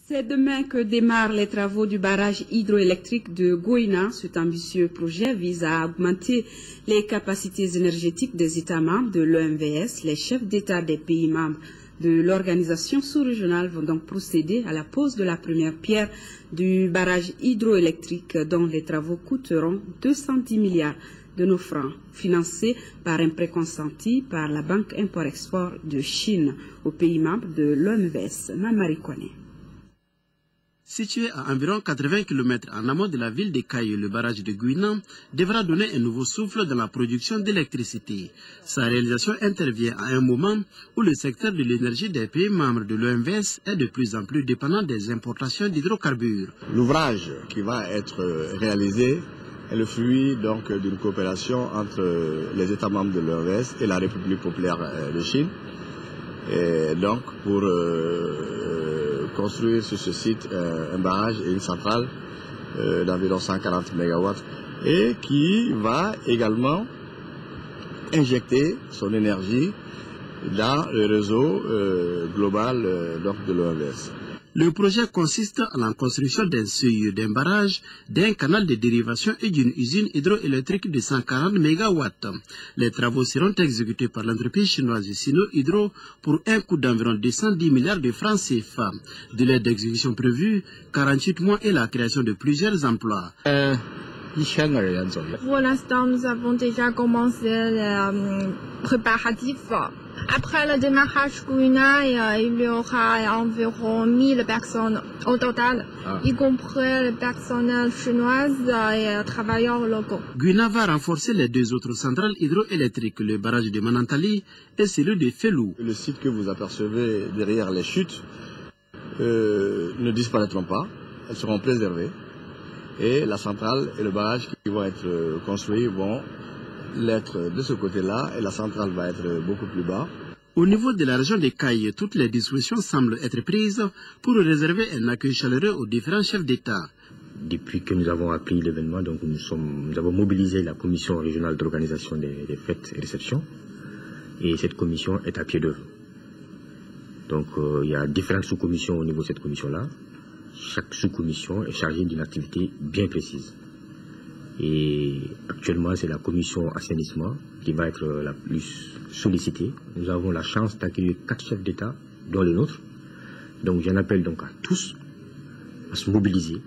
C'est demain que démarrent les travaux du barrage hydroélectrique de Goïna. Cet ambitieux projet vise à augmenter les capacités énergétiques des États membres de l'OMVS. Les chefs d'État des pays membres de l'organisation sous-régionale vont donc procéder à la pose de la première pierre du barrage hydroélectrique dont les travaux coûteront 210 milliards de nos francs, financés par un prêt consenti par la Banque Import-Export de Chine aux pays membres de l'OMVS. Mamari Kone. Situé à environ 80 km en amont de la ville de Caille, le barrage de Goïna devra donner un nouveau souffle dans la production d'électricité. Sa réalisation intervient à un moment où le secteur de l'énergie des pays membres de l'OMVS est de plus en plus dépendant des importations d'hydrocarbures. L'ouvrage qui va être réalisé est le fruit donc d'une coopération entre les États membres de l'OMVS et la République populaire de Chine. Et donc pour construire sur ce site un barrage et une centrale d'environ 140 MW et qui va également injecter son énergie dans le réseau global de l'OMVS. Le projet consiste en la construction d'un seuil, d'un barrage, d'un canal de dérivation et d'une usine hydroélectrique de 140 MW. Les travaux seront exécutés par l'entreprise chinoise Sino Hydro pour un coût d'environ 210 milliards de francs CFA. Délai d'exécution prévu, 48 mois et la création de plusieurs emplois. Pour l'instant, nous avons déjà commencé les préparatifs. Après le démarrage Goïna, il y aura environ 1000 personnes au total, y compris le personnel chinois et travailleurs locaux. Goïna va renforcer les deux autres centrales hydroélectriques, le barrage de Manantali et celui de Felou. Le site que vous apercevez derrière les chutes ne disparaîtront pas, elles seront préservées. Et la centrale et le barrage qui vont être construits vont l'être de ce côté-là et la centrale va être beaucoup plus bas. Au niveau de la région des Cailles, toutes les dispositions semblent être prises pour réserver un accueil chaleureux aux différents chefs d'État. Depuis que nous avons appris l'événement, donc nous avons mobilisé la commission régionale d'organisation des fêtes et réceptions et cette commission est à pied d'œuvre. Donc il y a différentes sous-commissions au niveau de cette commission-là. Chaque sous-commission est chargée d'une activité bien précise. Et actuellement, c'est la commission assainissement qui va être la plus sollicitée. Nous avons la chance d'accueillir 4 chefs d'État, dont le nôtre. Donc j'en appelle donc à tous à se mobiliser,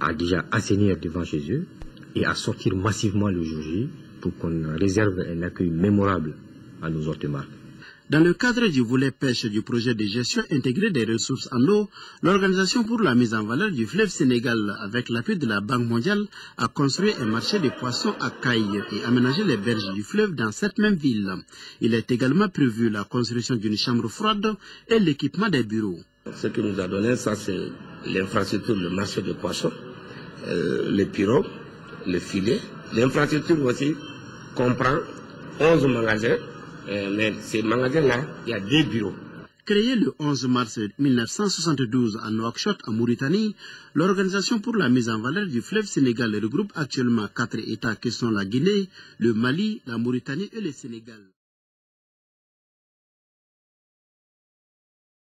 à déjà assainir devant chez eux et à sortir massivement le jour J pour qu'on réserve un accueil mémorable à nos hôtes marques. Dans le cadre du volet pêche du projet de gestion intégrée des ressources en eau, l'Organisation pour la mise en valeur du fleuve Sénégal, avec l'appui de la Banque mondiale, a construit un marché de poissons à Caille et aménagé les berges du fleuve dans cette même ville. Il est également prévu la construction d'une chambre froide et l'équipement des bureaux. Ce que nous a donné, ça c'est l'infrastructure, le marché de poissons, les pirogues, les filets. L'infrastructure aussi comprend 11 magasins. Mais ces magasins-là, il y a 2 bureaux. Créé le 11 mars 1972 à Nouakchott, en Mauritanie, l'Organisation pour la mise en valeur du fleuve Sénégal regroupe actuellement 4 États qui sont la Guinée, le Mali, la Mauritanie et le Sénégal.